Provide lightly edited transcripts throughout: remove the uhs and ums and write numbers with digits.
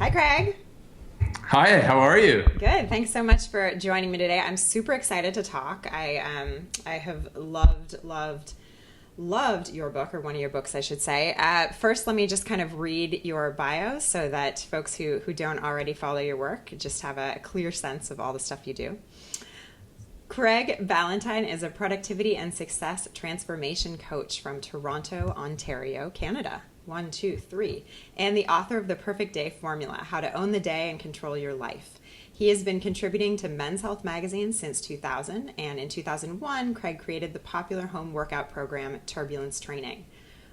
Hi, Craig. Hi, how are you? Good. Thanks so much for joining me today. I'm super excited to talk. I have loved your book, or one of your books, I should say. First, let me just kind of read your bio so that folks who don't already follow your work just have a clear sense of all the stuff you do. Craig Ballantyne is a productivity and success transformation coach from Toronto, Ontario, Canada. 1, 2, 3. And the author of The Perfect Day Formula, How to Own the Day and Control Your Life. He has been contributing to Men's Health magazine since 2000, and in 2001, Craig created the popular home workout program Turbulence Training.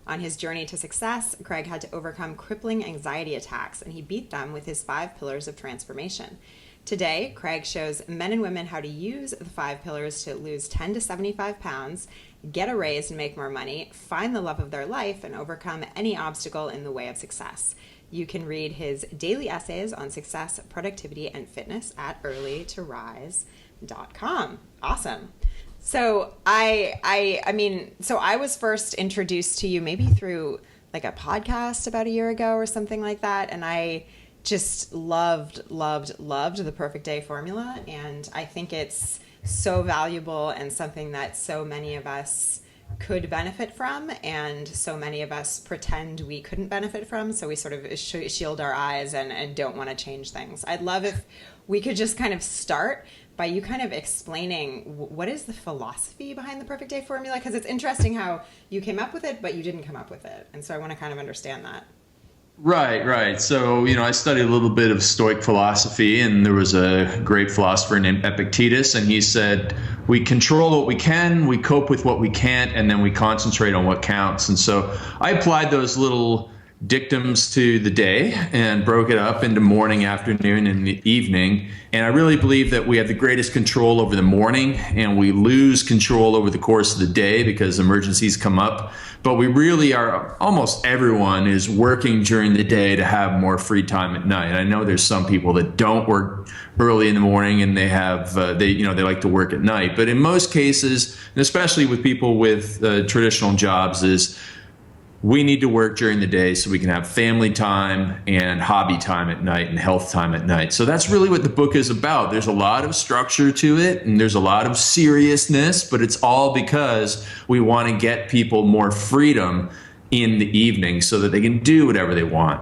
On his journey to success, Craig had to overcome crippling anxiety attacks, and he beat them with his 5 pillars of transformation. Today, Craig shows men and women how to use the 5 pillars to lose 10 to 75 pounds, get a raise and make more money, find the love of their life, and overcome any obstacle in the way of success. You can read his daily essays on success, productivity, and fitness at earlytorise.com. Awesome. So I was first introduced to you maybe through like a podcast about a year ago or something like that, and I just loved the Perfect Day Formula, and I think it's so valuable and something that so many of us could benefit from, and so many of us pretend we couldn't benefit from, so we sort of shield our eyes and don't want to change things. I'd love if we could just kind of start by you kind of explaining what is the philosophy behind the Perfect Day Formula, because it's interesting how you came up with it, but you didn't come up with it, and so I want to kind of understand that. Right. So, I studied a little bit of Stoic philosophy, and there was a great philosopher named Epictetus, and he said, we control what we can, we cope with what we can't, and then we concentrate on what counts. And so I applied those little dictums to the day and broke it up into morning, afternoon, and the evening. And I really believe that we have the greatest control over the morning, and we lose control over the course of the day because emergencies come up. But we really are, almost everyone is working during the day to have more free time at night. I know there's some people that don't work early in the morning, and they have they like to work at night. But in most cases, and especially with people with traditional jobs, is we need to work during the day so we can have family time and hobby time at night and health time at night. So that's really what the book is about. There's a lot of structure to it, and there's a lot of seriousness, but it's all because we want to get people more freedom in the evening so that they can do whatever they want.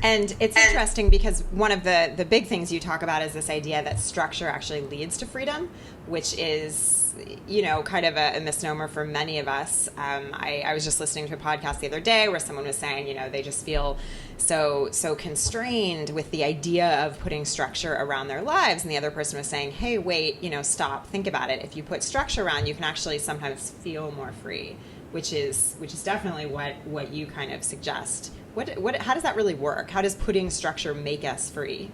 And it's interesting because one of the big things you talk about is this idea that structure actually leads to freedom, which is kind of a misnomer for many of us. I was just listening to a podcast the other day where someone was saying, they just feel so constrained with the idea of putting structure around their lives. And the other person was saying, hey, wait, stop, think about it. If you put structure around, you can actually sometimes feel more free, which is definitely what you kind of suggest. How does that really work? How does putting structure make us free?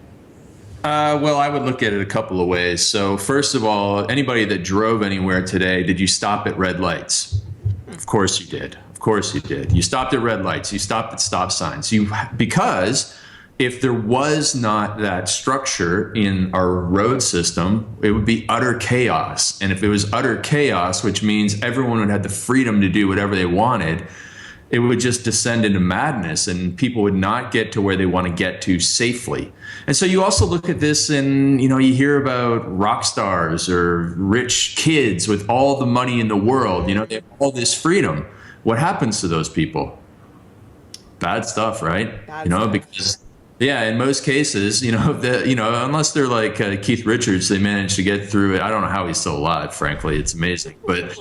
Well, I would look at it a couple of ways. So first of all, anybody that drove anywhere today, did you stop at red lights? Of course you did. Of course you did. You stopped at red lights. You stopped at stop signs. Because if there was not that structure in our road system, it would be utter chaos. And if it was utter chaos, which means everyone would have the freedom to do whatever they wanted, it would just descend into madness, and people would not get to where they want to get to safely. And so you also look at this and, you hear about rock stars or rich kids with all the money in the world, they have all this freedom. What happens to those people? Bad stuff, right? Bad stuff. Because in most cases, unless they're like Keith Richards, they manage to get through it. I don't know how he's still alive, frankly. It's amazing. But,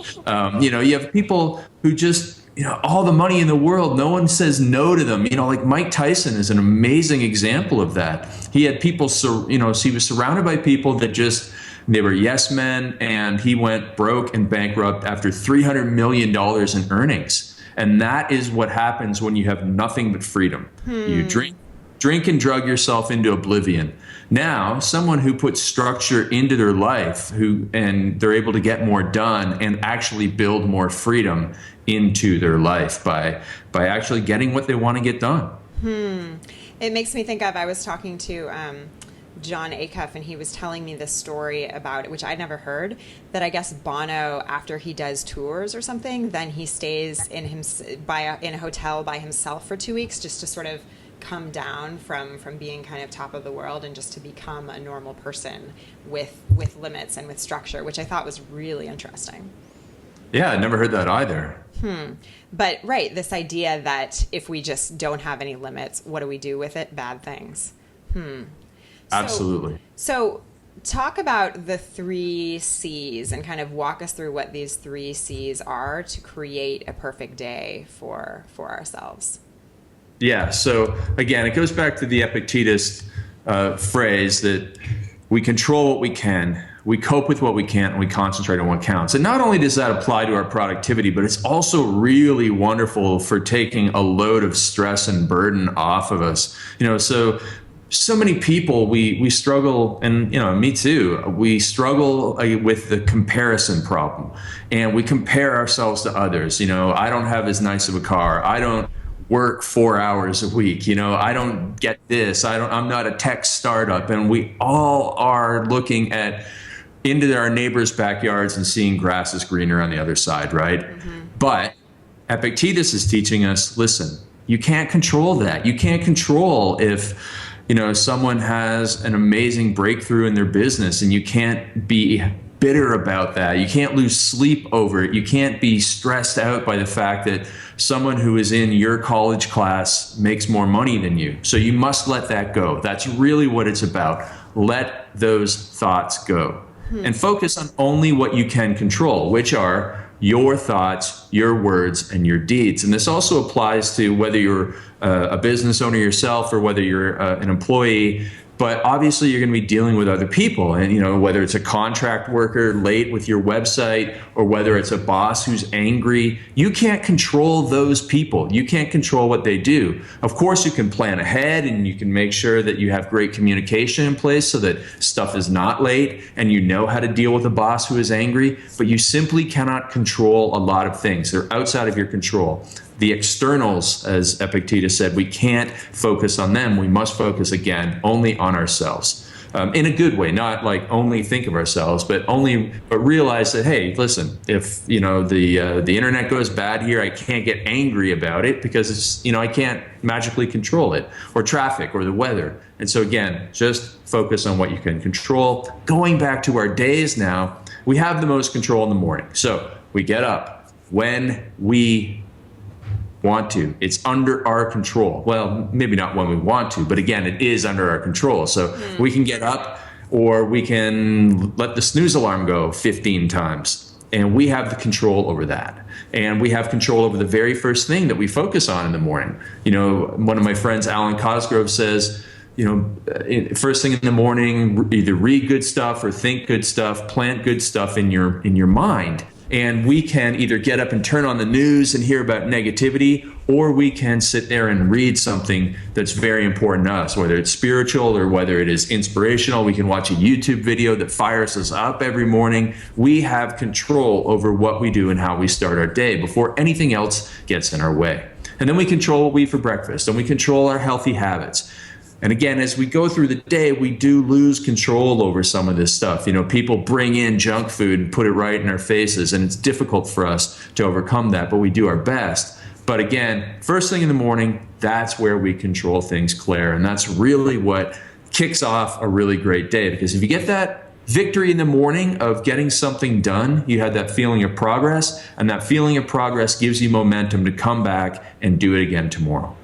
you have people who just, all the money in the world, no one says no to them. Like Mike Tyson is an amazing example of that. He had people, he was surrounded by people that they were yes men, and he went broke and bankrupt after $300 million in earnings. And that is what happens when you have nothing but freedom. You drink and drug yourself into oblivion. Now, someone who puts structure into their life, and they're able to get more done and actually build more freedom into their life by actually getting what they want to get done. It makes me think of, I was talking to John Acuff, and he was telling me this story about, which I'd never heard, that I guess Bono, after he does tours or something, then he stays in a hotel by himself for 2 weeks just to sort of come down from being kind of top of the world and just to become a normal person with limits and with structure, which I thought was really interesting. Yeah, I never heard that either. But right, this idea that if we just don't have any limits, what do we do with it? Bad things. Absolutely. So talk about the 3 C's and kind of walk us through what these 3 C's are to create a perfect day for ourselves. Yeah. So again, it goes back to the Epictetus phrase that we control what we can, we cope with what we can't, and we concentrate on what counts. And not only does that apply to our productivity, but it's also really wonderful for taking a load of stress and burden off of us. So many people, we struggle, and me too, we struggle with the comparison problem, and we compare ourselves to others. I don't have as nice of a car. I don't work 4 hours a week. I don't get this. I'm not a tech startup. And we all are looking into our neighbors' backyards and seeing grass is greener on the other side, right? But Epictetus is teaching us, listen, you can't control that. You can't control if someone has an amazing breakthrough in their business, and you can't be bitter about that. You can't lose sleep over it. You can't be stressed out by the fact that someone who is in your college class makes more money than you. So you must let that go. That's really what it's about. Let those thoughts go and focus on only what you can control, which are your thoughts, your words, and your deeds. And this also applies to whether you're a business owner yourself or whether you're an employee. But obviously, you're going to be dealing with other people. And, whether it's a contract worker late with your website or whether it's a boss who's angry, you can't control those people. You can't control what they do. Of course, you can plan ahead and you can make sure that you have great communication in place so that stuff is not late and you know how to deal with a boss who is angry. But you simply cannot control a lot of things. They're outside of your control. The externals, as Epictetus said, we can't focus on them. We must focus, again, only on ourselves. In a good way, not like only think of ourselves, but realize that, hey, listen, if the internet goes bad here, I can't get angry about it because it's I can't magically control it, or traffic or the weather. And so again, just focus on what you can control. Going back to our days now, we have the most control in the morning. So we get up when we want to. It's under our control. Well, maybe not when we want to, but again, it is under our control. So we can get up, or we can let the snooze alarm go 15 times. And we have the control over that. And we have control over the very first thing that we focus on in the morning. One of my friends, Alan Cosgrove, says, first thing in the morning, either read good stuff or think good stuff, plant good stuff in your mind. And we can either get up and turn on the news and hear about negativity, or we can sit there and read something that's very important to us, whether it's spiritual or whether it is inspirational. We can watch a YouTube video that fires us up every morning. We have control over what we do and how we start our day before anything else gets in our way. And then we control what we eat for breakfast, and we control our healthy habits. And again, as we go through the day, we do lose control over some of this stuff. People bring in junk food and put it right in our faces, and it's difficult for us to overcome that, but we do our best. But again, first thing in the morning, that's where we control things, Claire, and that's really what kicks off a really great day. Because if you get that victory in the morning of getting something done, you had that feeling of progress, and that feeling of progress gives you momentum to come back and do it again tomorrow.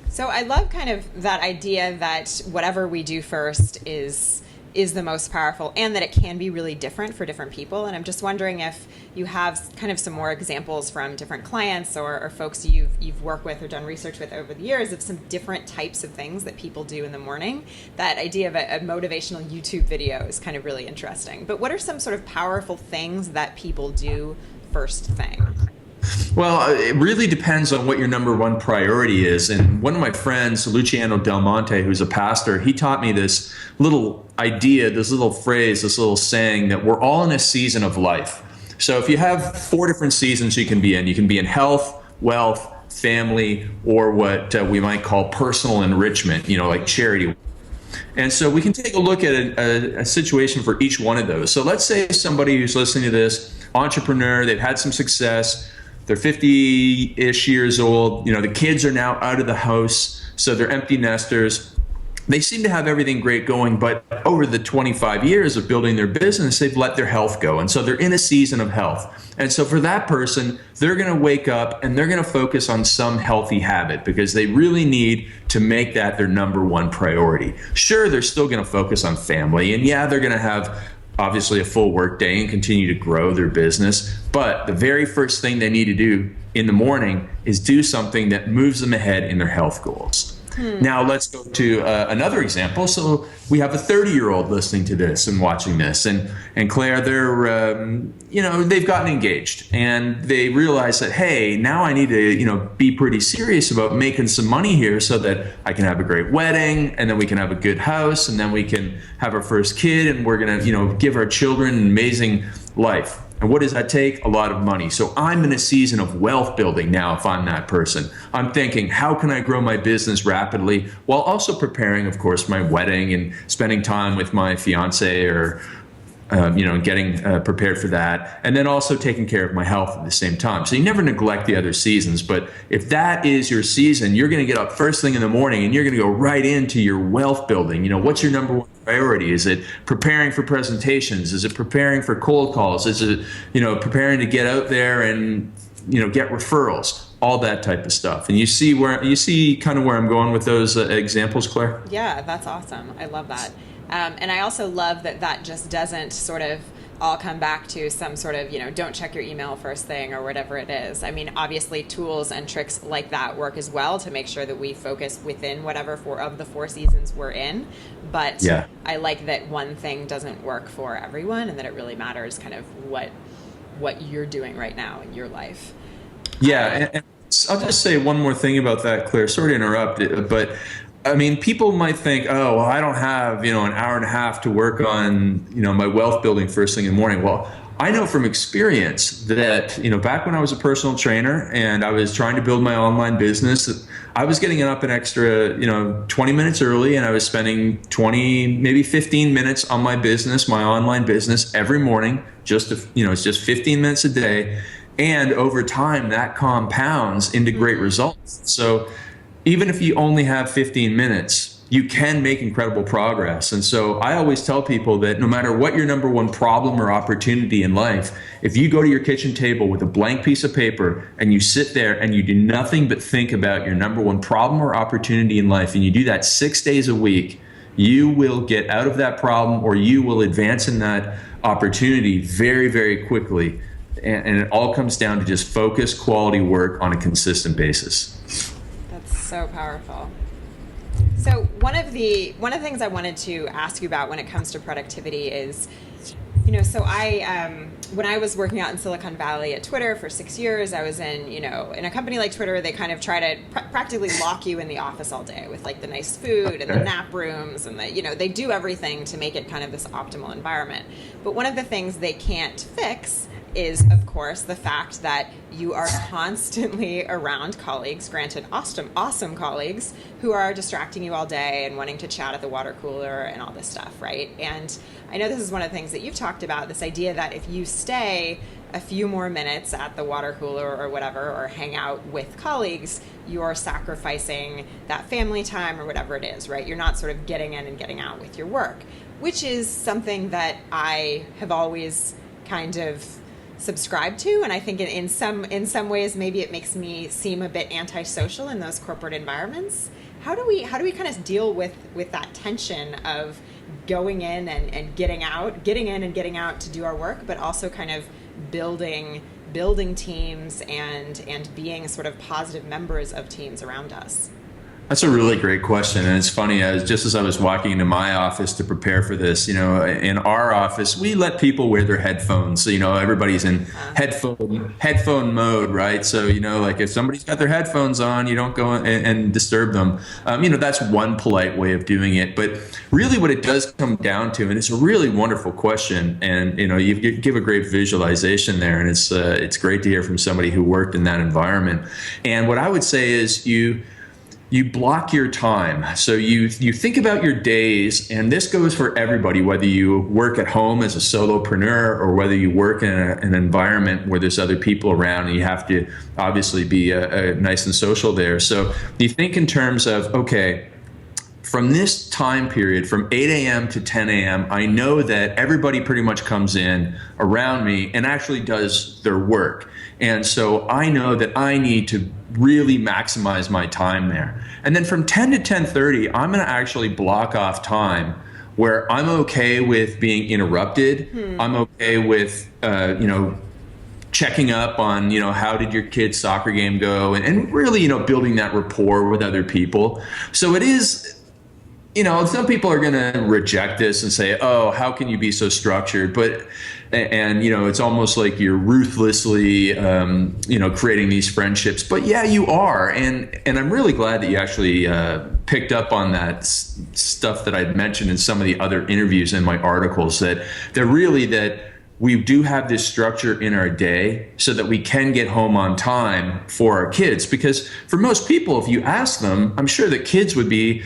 So I love kind of that idea that whatever we do first is the most powerful, and that it can be really different for different people. And I'm just wondering if you have kind of some more examples from different clients or folks you've worked with or done research with over the years of some different types of things that people do in the morning. That idea of a motivational YouTube video is kind of really interesting. But what are some sort of powerful things that people do first thing? Well, it really depends on what your number one priority is. And one of my friends, Luciano Del Monte, who's a pastor, he taught me this little idea, this little phrase, this little saying that we're all in a season of life. So if you have 4 different seasons you can be in health, wealth, family, or what we might call personal enrichment, like charity. And so we can take a look at a situation for each one of those. So let's say somebody who's listening to this, entrepreneur, they've had some success, they're 50-ish years old. The kids are now out of the house, so they're empty nesters. They seem to have everything great going, but over the 25 years of building their business, they've let their health go. And so they're in a season of health. And so for that person, they're going to wake up and they're going to focus on some healthy habit because they really need to make that their number one priority. Sure, they're still going to focus on family. And yeah, they're going to have obviously a full work day and continue to grow their business. But the very first thing they need to do in the morning is do something that moves them ahead in their health goals. Now let's go to another example. So we have a 30-year-old listening to this and watching this, and Claire, they're they've gotten engaged and they realize that, hey, now I need to be pretty serious about making some money here so that I can have a great wedding, and then we can have a good house, and then we can have our first kid, and we're gonna give our children an amazing life. And what does that take? A lot of money. So I'm in a season of wealth building now if I'm that person. I'm thinking, how can I grow my business rapidly while also preparing, of course, my wedding and spending time with my fiance or getting prepared for that, and then also taking care of my health at the same time. So you never neglect the other seasons, but if that is your season, you're going to get up first thing in the morning and you're going to go right into your wealth building. What's your number one priority? Is it preparing for presentations? Is it preparing for cold calls? Is it, preparing to get out there and, get referrals? All that type of stuff. And you see kind of where I'm going with those examples, Claire? Yeah, that's awesome. I love that. And I also love that just doesn't sort of all come back to some sort of, don't check your email first thing or whatever it is. I mean, obviously tools and tricks like that work as well to make sure that we focus within whatever of the 4 seasons we're in. But yeah. I like that one thing doesn't work for everyone and that it really matters kind of what you're doing right now in your life. Yeah. And I'll just say one more thing about that, Claire. Sorry to interrupt, but I mean, people might think, oh, well, I don't have, an hour and a half to work on, my wealth building first thing in the morning. Well, I know from experience that, back when I was a personal trainer and I was trying to build my online business, I was getting up an extra, 20 minutes early, and I was spending 20, maybe 15 minutes on my business, my online business every morning, it's just 15 minutes a day. And over time, that compounds into great results. So even if you only have 15 minutes, you can make incredible progress. And so I always tell people that no matter what your number one problem or opportunity in life, if you go to your kitchen table with a blank piece of paper and you sit there and you do nothing but think about your number one problem or opportunity in life, and you do that 6 days a week, you will get out of that problem, or you will advance in that opportunity very, very quickly. And it all comes down to just focus, quality work on a consistent basis. So powerful. So one of the things I wanted to ask you about when it comes to productivity is, so I when I was working out in Silicon Valley at Twitter for 6 years, I was in a company like Twitter. They kind of try to practically lock you in the office all day with like the nice food and the nap rooms, and they do everything to make it kind of this optimal environment. But one of the things they can't fix is, of course, the fact that you are constantly around colleagues, granted awesome colleagues, who are distracting you all day and wanting to chat at the water cooler and all this stuff, right? And I know this is one of the things that you've talked about, this idea that if you stay a few more minutes at the water cooler or whatever, or hang out with colleagues, you're sacrificing that family time or whatever it is, right? You're not sort of getting in and getting out with your work, which is something that I have always kind of subscribe to, and I think in some ways maybe it makes me seem a bit antisocial in those corporate environments. How do we kind of deal with that tension of going in and getting in and getting out to do our work, but also kind of building teams and being sort of positive members of teams around us? That's a really great question. And it's funny, just as I was walking into my office to prepare for this, in our office, we let people wear their headphones. So, everybody's in headphone mode, right? So, like if somebody's got their headphones on, you don't go and disturb them. That's one polite way of doing it. But really what it does come down to, and it's a really wonderful question, and, you give a great visualization there, and it's great to hear from somebody who worked in that environment. And what I would say is you you block your time. So you think about your days, and this goes for everybody, whether you work at home as a solopreneur or whether you work in an environment where there's other people around and you have to obviously be nice and social there. So you think in terms of, okay, from this time period, from 8 a.m. to 10 a.m., I know that everybody pretty much comes in around me and actually does their work. And so I know that I need to really maximize my time there. And then from 10 to 10:30, I'm going to actually block off time where I'm okay with being interrupted. I'm okay with, checking up on, how did your kid's soccer game go, and really, building that rapport with other people. So it is, some people are going to reject this and say, oh, how can you be so structured? But, it's almost like you're ruthlessly, creating these friendships. But yeah, you are. And I'm really glad that you actually picked up on that stuff that I'd mentioned in some of the other interviews in my articles, that we do have this structure in our day so that we can get home on time for our kids. Because for most people, if you ask them, I'm sure that kids would be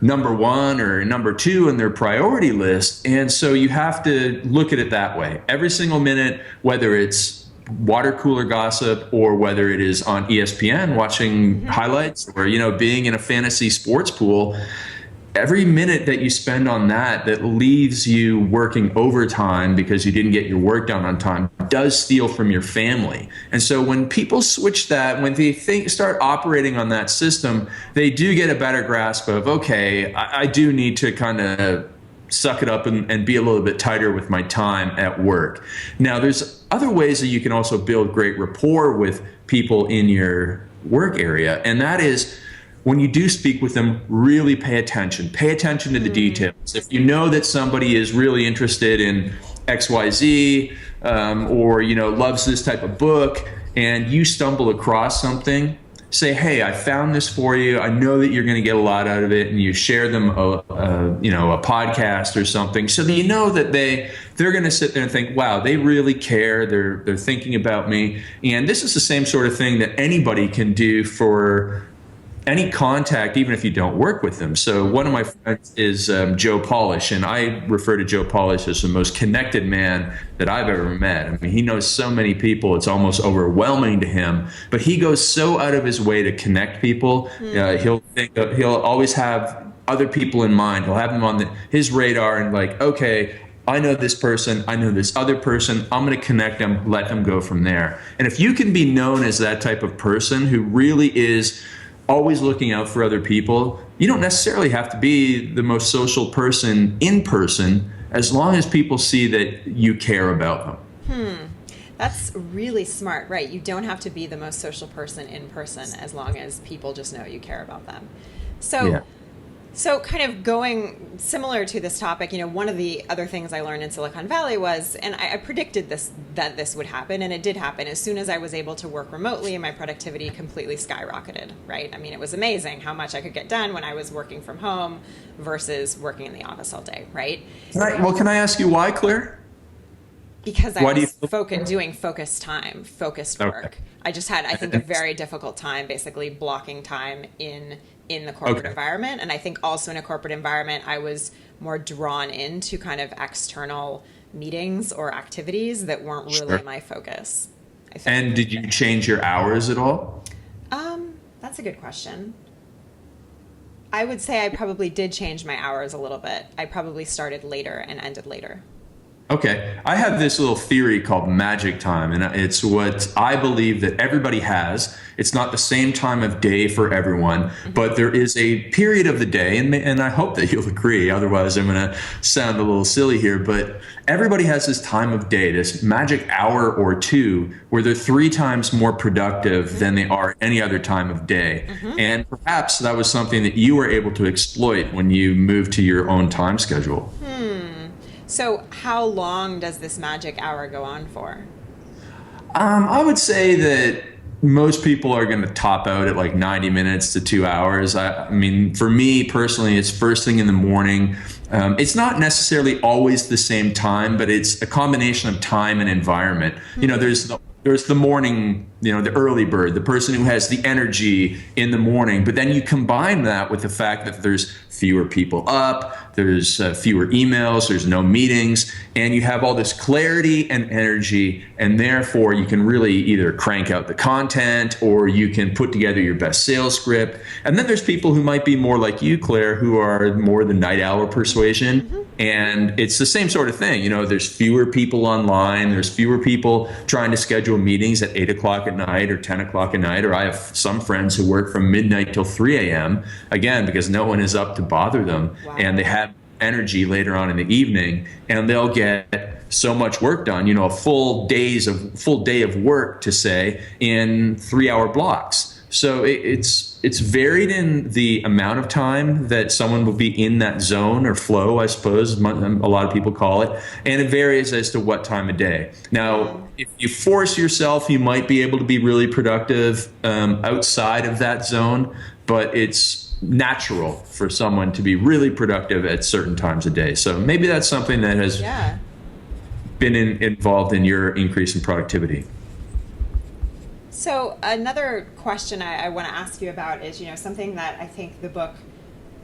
number one or number two in their priority list. And so you have to look at it that way. Every single minute, whether it's water cooler gossip or whether it is on ESPN watching highlights or, being in a fantasy sports pool, every minute that you spend on that leaves you working overtime because you didn't get your work done on time does steal from your family. And so when people switch that, when they start operating on that system, they do get a better grasp of, okay, I do need to kind of suck it up and be a little bit tighter with my time at work. Now, there's other ways that you can also build great rapport with people in your work area, and that is, when you do speak with them, really pay attention. Pay attention to the details. If you know that somebody is really interested in XYZ or loves this type of book, and you stumble across something, say, hey, I found this for you. I know that you're going to get a lot out of it, and you share them a podcast or something, so that you know that they're going to sit there and think, wow, they really care. They're thinking about me. And this is the same sort of thing that anybody can do for any contact, even if you don't work with them. So one of my friends is Joe Polish, and I refer to Joe Polish as the most connected man that I've ever met. I mean, he knows so many people, it's almost overwhelming to him, but he goes so out of his way to connect people. He'll always have other people in mind. He'll have them on his radar and like, okay, I know this person, I know this other person, I'm going to connect them, let them go from there. And if you can be known as that type of person who really is always looking out for other people, you don't necessarily have to be the most social person in person, as long as people see that you care about them. That's really smart, right? You don't have to be the most social person in person, as long as people just know you care about them. So kind of going similar to this topic, one of the other things I learned in Silicon Valley was, and I predicted that this would happen, and it did happen. As soon as I was able to work remotely, my productivity completely skyrocketed, right? I mean, it was amazing how much I could get done when I was working from home versus working in the office all day, right? Can I ask you why, Claire? Because I was doing focused work. I just had, I think, a very difficult time basically blocking time in the corporate environment. And I think also in a corporate environment, I was more drawn into kind of external meetings or activities that weren't really my focus, I think. And did you change your hours at all? That's a good question. I would say I probably did change my hours a little bit. I probably started later and ended later. Okay. I have this little theory called magic time, and it's what I believe that everybody has. It's not the same time of day for everyone, but there is a period of the day, and I hope that you'll agree, otherwise I'm going to sound a little silly here, but everybody has this time of day, this magic hour or two, where they're 3 times more productive than they are any other time of day. And perhaps that was something that you were able to exploit when you moved to your own time schedule. So how long does this magic hour go on for? I would say that most people are going to top out at like 90 minutes to 2 hours. I mean, for me personally, it's first thing in the morning. It's not necessarily always the same time, but it's a combination of time and environment. There's the morning the early bird, the person who has the energy in the morning. But then you combine that with the fact that there's fewer people up, there's fewer emails, there's no meetings, and you have all this clarity and energy, and therefore you can really either crank out the content or you can put together your best sales script. And then there's people who might be more like you, Claire, who are more the night owl persuasion. Mm-hmm. And it's the same sort of thing. There's fewer people online. There's fewer people trying to schedule meetings at 8 o'clock at night or 10 o'clock at night. Or I have some friends who work from midnight till 3 a.m. again, because no one is up to bother them. Wow. And they have energy later on in the evening, and they'll get so much work done, a full day of work, to say, in 3-hour blocks. So it's varied in the amount of time that someone will be in that zone or flow, I suppose a lot of people call it, and it varies as to what time of day. Now, if you force yourself, you might be able to be really productive outside of that zone, but it's natural for someone to be really productive at certain times of day. So maybe that's something that has been involved in your increase in productivity. So another question I want to ask you about is, something that I think the book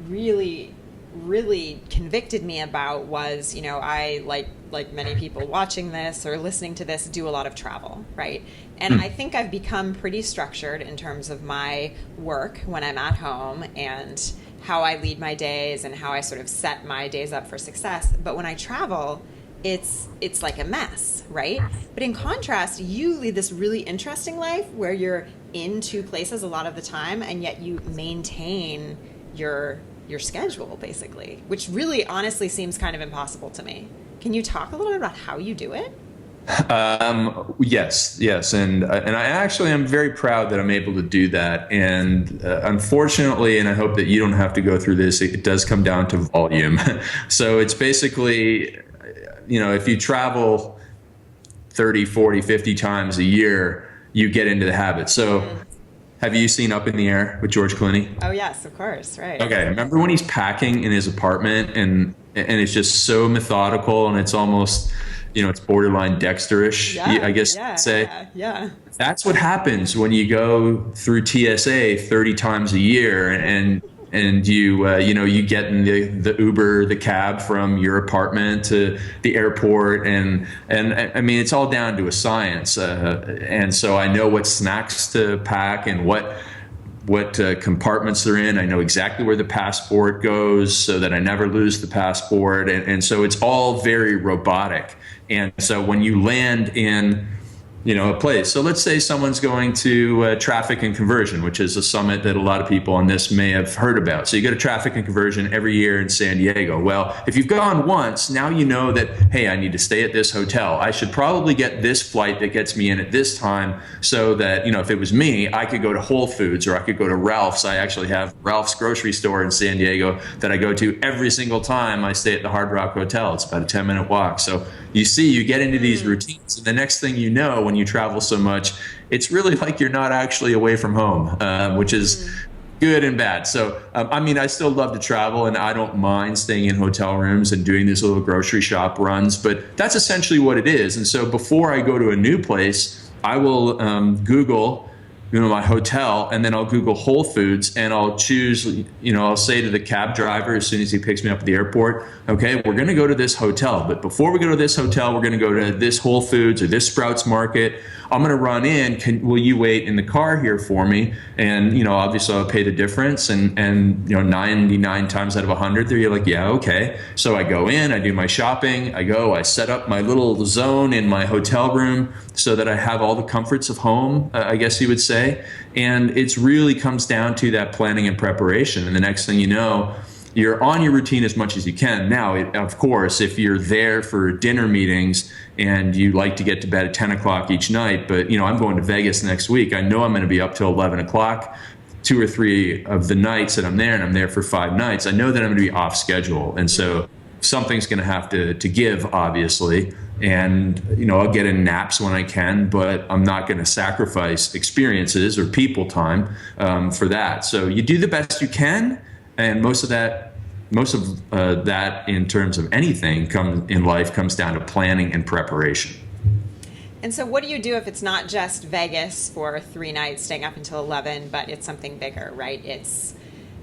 really, really convicted me about was, I, like many people watching this or listening to this, do a lot of travel, right? And I think I've become pretty structured in terms of my work when I'm at home and how I lead my days and how I sort of set my days up for success. But when I travel, it's like a mess, right? But in contrast, you lead this really interesting life where you're in two places a lot of the time, and yet you maintain your schedule, basically, which really honestly seems kind of impossible to me. Can you talk a little bit about how you do it? Yes. And I actually am very proud that I'm able to do that. And unfortunately, and I hope that you don't have to go through this, it does come down to volume. So it's basically, if you travel 30, 40, 50 times a year, you get into the habit. So have you seen Up in the Air with George Clooney? Oh, yes, of course. Right. Okay. Remember when he's packing in his apartment and it's just so methodical and it's almost, it's borderline Dexter-ish, I guess you'd say. Yeah. That's what happens when you go through TSA 30 times a year and you get in the Uber, the cab from your apartment to the airport, and I mean, it's all down to a science. And so I know what snacks to pack and what compartments they're in. I know exactly where the passport goes so that I never lose the passport. And so it's all very robotic. And so when you land in a place. So let's say someone's going to traffic and conversion, which is a summit that a lot of people on this may have heard about. So you go to traffic and conversion every year in San Diego. Well, if you've gone once, now you know that, hey, I need to stay at this hotel. I should probably get this flight that gets me in at this time so that, if it was me, I could go to Whole Foods or I could go to Ralph's. I actually have Ralph's grocery store in San Diego that I go to every single time I stay at the Hard Rock Hotel. It's about a 10-minute walk. So you get into these routines, and the next thing you know, when you travel so much, it's really like you're not actually away from home, which is good and bad. So, I still love to travel, and I don't mind staying in hotel rooms and doing these little grocery shop runs, but that's essentially what it is. And so before I go to a new place, I will Google my hotel, and then I'll Google Whole Foods, and I'll choose, I'll say to the cab driver as soon as he picks me up at the airport, okay, we're going to go to this hotel, but before we go to this hotel, we're going to go to this Whole Foods or this Sprouts Market. I'm going to run in. Will you wait in the car here for me? And, obviously I'll pay the difference. And 99 times out of 100, they're like, yeah, okay. So I go in, I do my shopping. I set up my little zone in my hotel room so that I have all the comforts of home, I guess you would say. And it's really comes down to that planning and preparation. And the next thing you know, you're on your routine as much as you can. Now, of course, if you're there for dinner meetings and you like to get to bed at 10 o'clock each night, but, I'm going to Vegas next week. I know I'm going to be up till 11 o'clock, 2 or 3 of the nights that I'm there, and I'm there for 5 nights. I know that I'm going to be off schedule. And so something's going to have to give, obviously. And, I'll get in naps when I can, but I'm not going to sacrifice experiences or people time for that. So you do the best you can. And most of that in terms of anything in life comes down to planning and preparation. And so what do you do if it's not just Vegas for 3 nights, staying up until 11, but it's something bigger, right? It's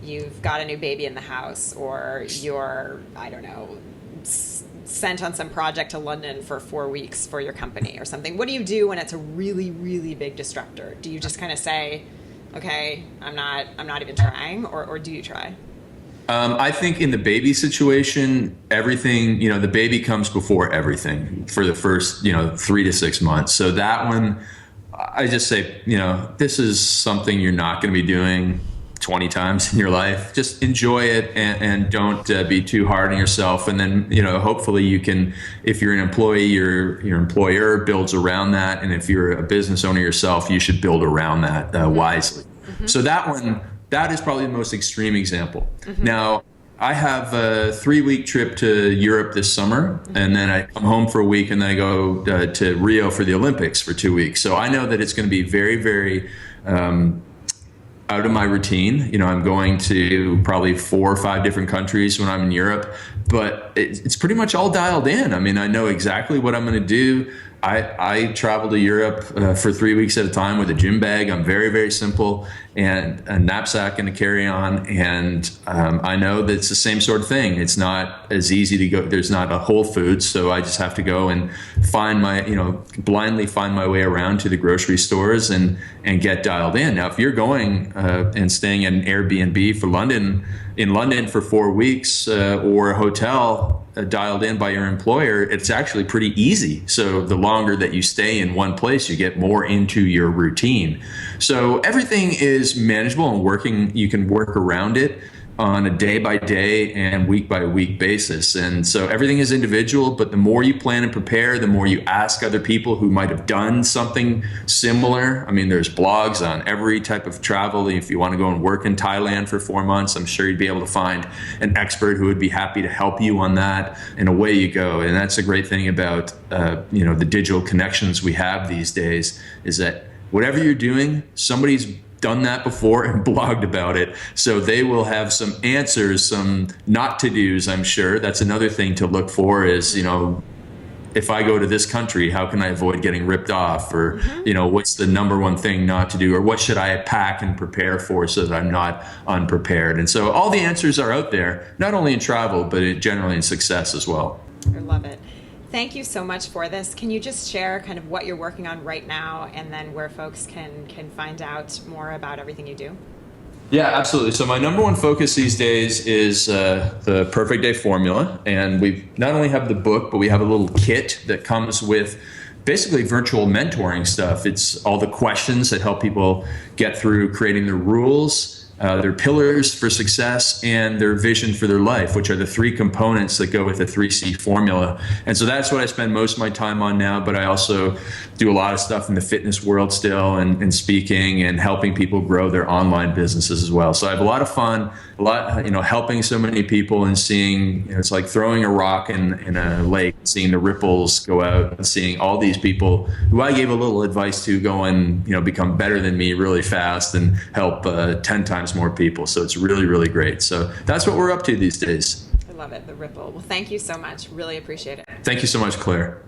you've got a new baby in the house, or you're, I don't know, sent on some project to London for 4 weeks for your company or something. What do you do when it's a really, really big disruptor? Do you just kind of say, okay, I'm not even trying, or do you try? I think in the baby situation, everything, the baby comes before everything for the first, 3 to 6 months. So that one, I just say, this is something you're not going to be doing 20 times in your life. Just enjoy it, and don't be too hard on yourself. And then, hopefully you can, if you're an employee, your employer builds around that. And if you're a business owner yourself, you should build around that wisely. Mm-hmm. So that is probably the most extreme example. Mm-hmm. Now, I have a 3-week trip to Europe this summer, mm-hmm. and then I come home for a week, and then I go to Rio for the Olympics for 2 weeks. So I know that it's going to be very, very out of my routine. I'm going to probably 4 or 5 different countries when I'm in Europe, but it's pretty much all dialed in. I mean, I know exactly what I'm going to do. I travel to Europe for 3 weeks at a time with a gym bag. I'm very, very simple, and a knapsack and a carry-on. And I know that it's the same sort of thing. It's not as easy to go. There's not a Whole Foods, so I just have to go and blindly find my way around to the grocery stores and get dialed in. Now, if you're going and staying at an Airbnb in London for 4 weeks, or a hotel dialed in by your employer, it's actually pretty easy. So the longer that you stay in one place, you get more into your routine. So everything is manageable and working. You can work around it on a day-by-day and week-by-week basis. And so everything is individual, but the more you plan and prepare, the more you ask other people who might have done something similar. I mean, there's blogs on every type of travel. If you want to go and work in Thailand for 4 months, I'm sure you'd be able to find an expert who would be happy to help you on that, and away you go. And that's a great thing about the digital connections we have these days, is that whatever you're doing, somebody's done that before and blogged about it. So they will have some answers, some not to do's, I'm sure. That's another thing to look for is, if I go to this country, how can I avoid getting ripped off? Or, mm-hmm. What's the number one thing not to do? Or what should I pack and prepare for so that I'm not unprepared? And so all the answers are out there, not only in travel, but generally in success as well. I love it. Thank you so much for this. Can you just share kind of what you're working on right now, and then where folks can find out more about everything you do? Yeah, absolutely. So my number one focus these days is the Perfect Day Formula. And we not only have the book, but we have a little kit that comes with basically virtual mentoring stuff. It's all the questions that help people get through creating their rules, their pillars for success, and their vision for their life, which are the 3 components that go with the 3C formula. And so that's what I spend most of my time on now, but I also do a lot of stuff in the fitness world still, and speaking and helping people grow their online businesses as well. So I have a lot of fun, helping so many people and seeing, it's like throwing a rock in a lake, seeing the ripples go out, and seeing all these people who I gave a little advice to go and, become better than me really fast and help 10 times more people. So it's really, really great. So that's what we're up to these days. I love it, the ripple. Well, thank you so much. Really appreciate it. Thank you so much, Claire.